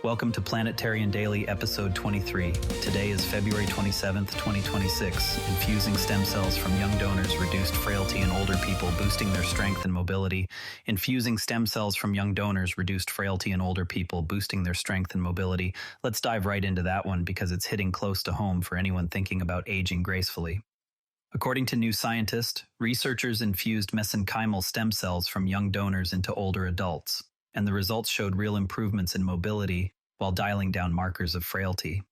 Welcome to Planetterrian Daily, episode 23. Today is February 27th, 2026. Infusing stem cells from young donors reduced frailty in older people, boosting their strength and mobility. Infusing stem cells from young donors reduced frailty in older people, boosting their strength and mobility. Let's dive right into that one because it's hitting close to home for anyone thinking about aging gracefully. According to New Scientist, researchers infused mesenchymal stem cells from young donors into older adults, and the results showed real improvements in mobility while dialing down markers of frailty.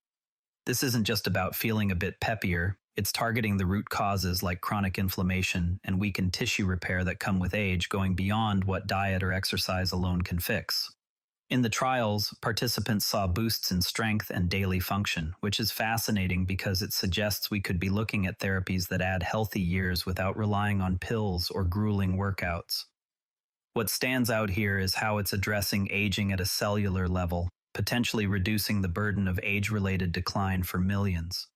This isn't just about feeling a bit peppier, it's targeting the root causes like chronic inflammation and weakened tissue repair that come with age, going beyond what diet or exercise alone can fix. In the trials, participants saw boosts in strength and daily function, which is fascinating because it suggests we could be looking at therapies that add healthy years without relying on pills or grueling workouts. What stands out here is how it's addressing aging at a cellular level, potentially reducing the burden of age-related decline for millions.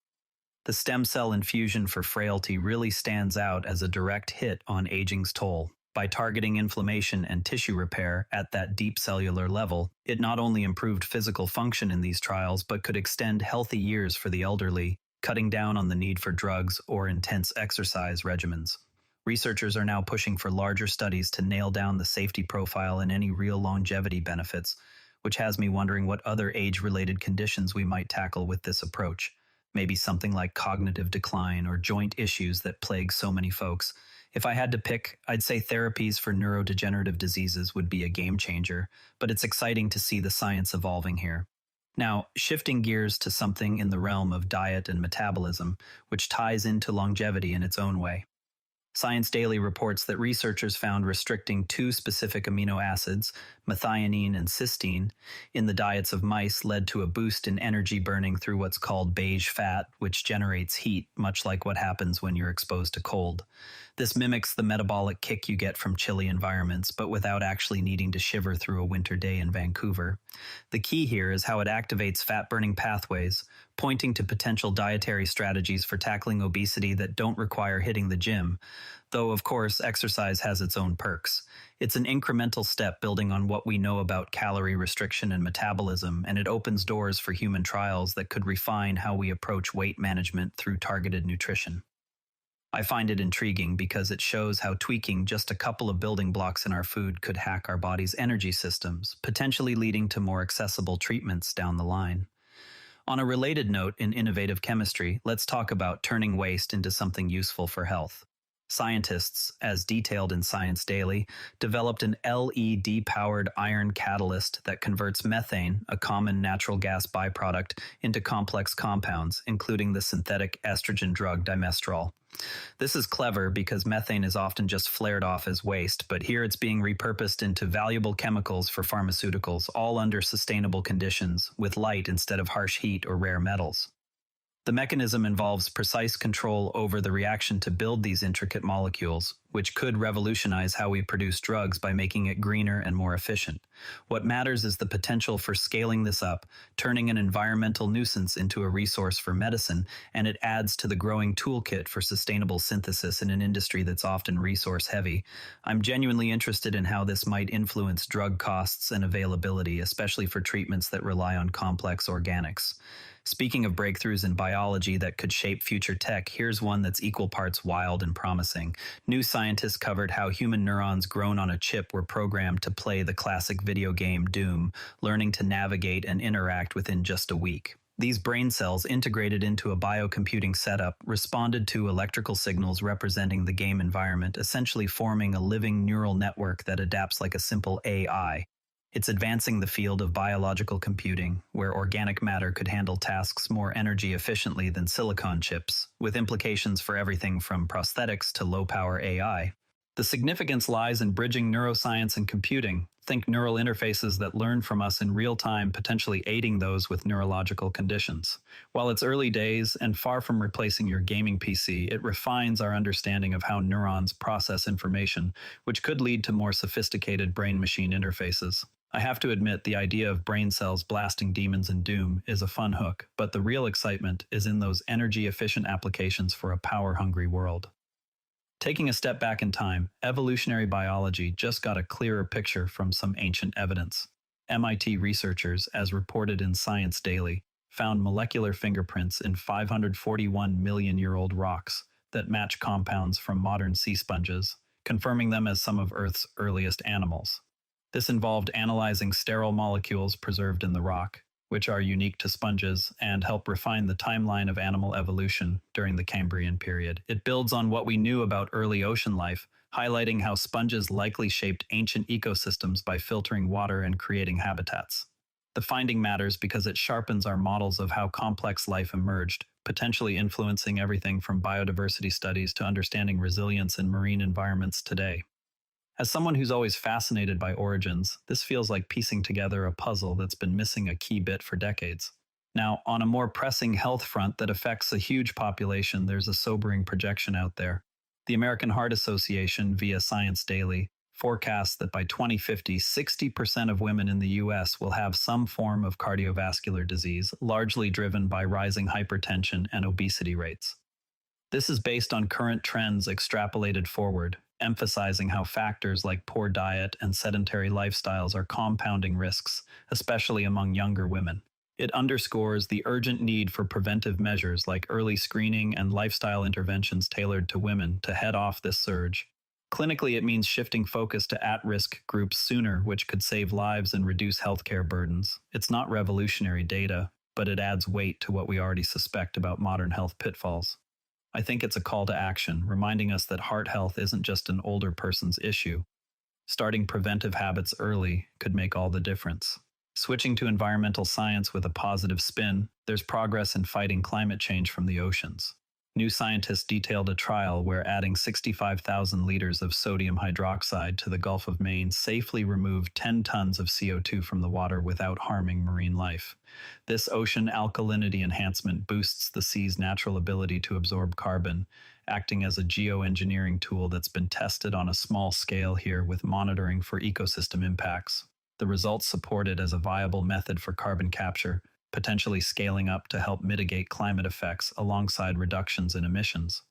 The stem cell infusion for frailty really stands out as a direct hit on aging's toll. By targeting inflammation and tissue repair at that deep cellular level, it not only improved physical function in these trials but could extend healthy years for the elderly, cutting down on the need for drugs or intense exercise regimens. Researchers are now pushing for larger studies to nail down the safety profile and any real longevity benefits, which has me wondering what other age-related conditions we might tackle with this approach. Maybe something like cognitive decline or joint issues that plague so many folks. If I had to pick, I'd say therapies for neurodegenerative diseases would be a game changer, but it's exciting to see the science evolving here. Now, shifting gears to something in the realm of diet and metabolism, which ties into longevity in its own way. Science Daily reports that researchers found restricting two specific amino acids, methionine and cysteine, in the diets of mice led to a boost in energy burning through what's called beige fat, which generates heat, much like what happens when you're exposed to cold. This mimics the metabolic kick you get from chilly environments, but without actually needing to shiver through a winter day in Vancouver. The key here is how it activates fat-burning pathways, pointing to potential dietary strategies for tackling obesity that don't require hitting the gym, though of course exercise has its own perks. It's an incremental step building on what we know about calorie restriction and metabolism, and it opens doors for human trials that could refine how we approach weight management through targeted nutrition. I find it intriguing because it shows how tweaking just a couple of building blocks in our food could hack our body's energy systems, potentially leading to more accessible treatments down the line. On a related note in innovative chemistry, let's talk about turning waste into something useful for health. Scientists, as detailed in Science Daily, developed an LED-powered iron catalyst that converts methane, a common natural gas byproduct, into complex compounds, including the synthetic estrogen drug dimestrol. This is clever because methane is often just flared off as waste, but here it's being repurposed into valuable chemicals for pharmaceuticals, all under sustainable conditions, with light instead of harsh heat or rare metals. The mechanism involves precise control over the reaction to build these intricate molecules, which could revolutionize how we produce drugs by making it greener and more efficient. What matters is the potential for scaling this up, turning an environmental nuisance into a resource for medicine, and it adds to the growing toolkit for sustainable synthesis in an industry that's often resource-heavy. I'm genuinely interested in how this might influence drug costs and availability, especially for treatments that rely on complex organics. Speaking of breakthroughs in biology that could shape future tech, here's one that's equal parts wild and promising. New scientists covered how human neurons grown on a chip were programmed to play the classic video game Doom, learning to navigate and interact within just a week. These brain cells, integrated into a biocomputing setup, responded to electrical signals representing the game environment, essentially forming a living neural network that adapts like a simple AI. It's advancing the field of biological computing, where organic matter could handle tasks more energy efficiently than silicon chips, with implications for everything from prosthetics to low-power AI. The significance lies in bridging neuroscience and computing. Think neural interfaces that learn from us in real time, potentially aiding those with neurological conditions. While it's early days and far from replacing your gaming PC, it refines our understanding of how neurons process information, which could lead to more sophisticated brain-machine interfaces. I have to admit, the idea of brain cells blasting demons in Doom is a fun hook, but the real excitement is in those energy-efficient applications for a power-hungry world. Taking a step back in time, evolutionary biology just got a clearer picture from some ancient evidence. MIT researchers, as reported in Science Daily, found molecular fingerprints in 541 million-year-old rocks that match compounds from modern sea sponges, confirming them as some of Earth's earliest animals. This involved analyzing sterile molecules preserved in the rock, which are unique to sponges and help refine the timeline of animal evolution during the Cambrian period. It builds on what we knew about early ocean life, highlighting how sponges likely shaped ancient ecosystems by filtering water and creating habitats. The finding matters because it sharpens our models of how complex life emerged, potentially influencing everything from biodiversity studies to understanding resilience in marine environments today. As someone who's always fascinated by origins, this feels like piecing together a puzzle that's been missing a key bit for decades. Now, on a more pressing health front that affects a huge population, there's a sobering projection out there. The American Heart Association, via Science Daily, forecasts that by 2050, 60% of women in the US will have some form of cardiovascular disease, largely driven by rising hypertension and obesity rates. This is based on current trends extrapolated forward, emphasizing how factors like poor diet and sedentary lifestyles are compounding risks, especially among younger women. It underscores the urgent need for preventive measures like early screening and lifestyle interventions tailored to women to head off this surge. Clinically, it means shifting focus to at-risk groups sooner, which could save lives and reduce healthcare burdens. It's not revolutionary data, but it adds weight to what we already suspect about modern health pitfalls. I think it's a call to action, reminding us that heart health isn't just an older person's issue. Starting preventive habits early could make all the difference. Switching to environmental science with a positive spin, there's progress in fighting climate change from the oceans. New scientists detailed a trial where adding 65,000 liters of sodium hydroxide to the Gulf of Maine safely removed 10 tons of CO2 from the water without harming marine life. This ocean alkalinity enhancement boosts the sea's natural ability to absorb carbon, acting as a geoengineering tool that's been tested on a small scale here with monitoring for ecosystem impacts. The results support it as a viable method for carbon capture, potentially scaling up to help mitigate climate effects alongside reductions in emissions.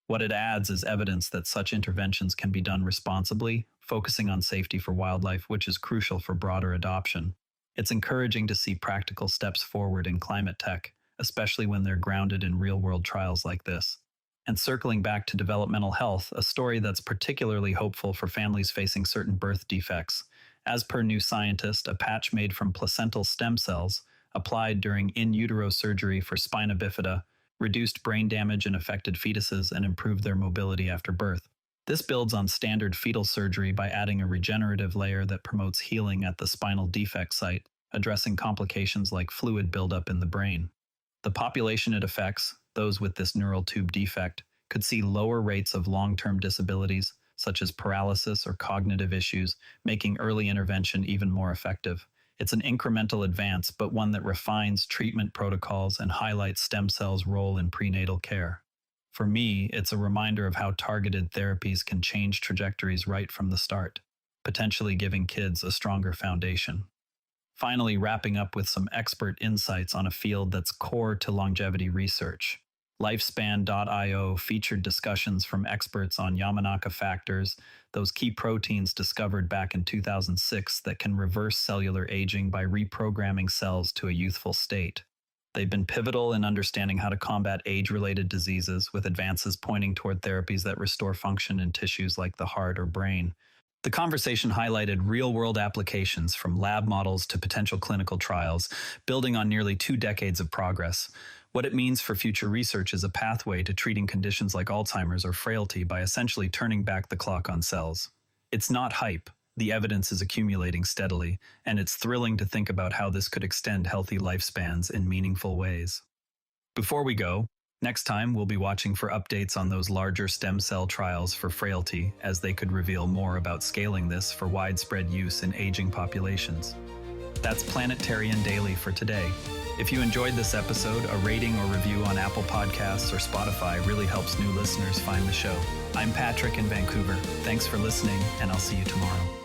What it adds is evidence that such interventions can be done responsibly, focusing on safety for wildlife, which is crucial for broader adoption. It's encouraging to see practical steps forward in climate tech, especially when they're grounded in real-world trials like this. And circling back to developmental health, a story that's particularly hopeful for families facing certain birth defects. As per New Scientist, a patch made from placental stem cells, applied during in utero surgery for spina bifida, reduced brain damage in affected fetuses and improved their mobility after birth. This builds on standard fetal surgery by adding a regenerative layer that promotes healing at the spinal defect site, addressing complications like fluid buildup in the brain. The population it affects, those with this neural tube defect, could see lower rates of long-term disabilities, such as paralysis or cognitive issues, making early intervention even more effective. It's an incremental advance, but one that refines treatment protocols and highlights stem cells' role in prenatal care. For me, it's a reminder of how targeted therapies can change trajectories right from the start, potentially giving kids a stronger foundation. Finally, wrapping up with some expert insights on a field that's core to longevity research. Lifespan.io featured discussions from experts on Yamanaka factors, those key proteins discovered back in 2006 that can reverse cellular aging by reprogramming cells to a youthful state. They've been pivotal in understanding how to combat age-related diseases, with advances pointing toward therapies that restore function in tissues like the heart or brain. The conversation highlighted real-world applications from lab models to potential clinical trials, building on nearly 2 decades of progress. What it means for future research is a pathway to treating conditions like Alzheimer's or frailty by essentially turning back the clock on cells. It's not hype. The evidence is accumulating steadily, and it's thrilling to think about how this could extend healthy lifespans in meaningful ways. Before we go, next time we'll be watching for updates on those larger stem cell trials for frailty, as they could reveal more about scaling this for widespread use in aging populations. That's Planetterrian Daily for today. If you enjoyed this episode, a rating or review on Apple Podcasts or Spotify really helps new listeners find the show. I'm Patrick in Vancouver. Thanks for listening, and I'll see you tomorrow.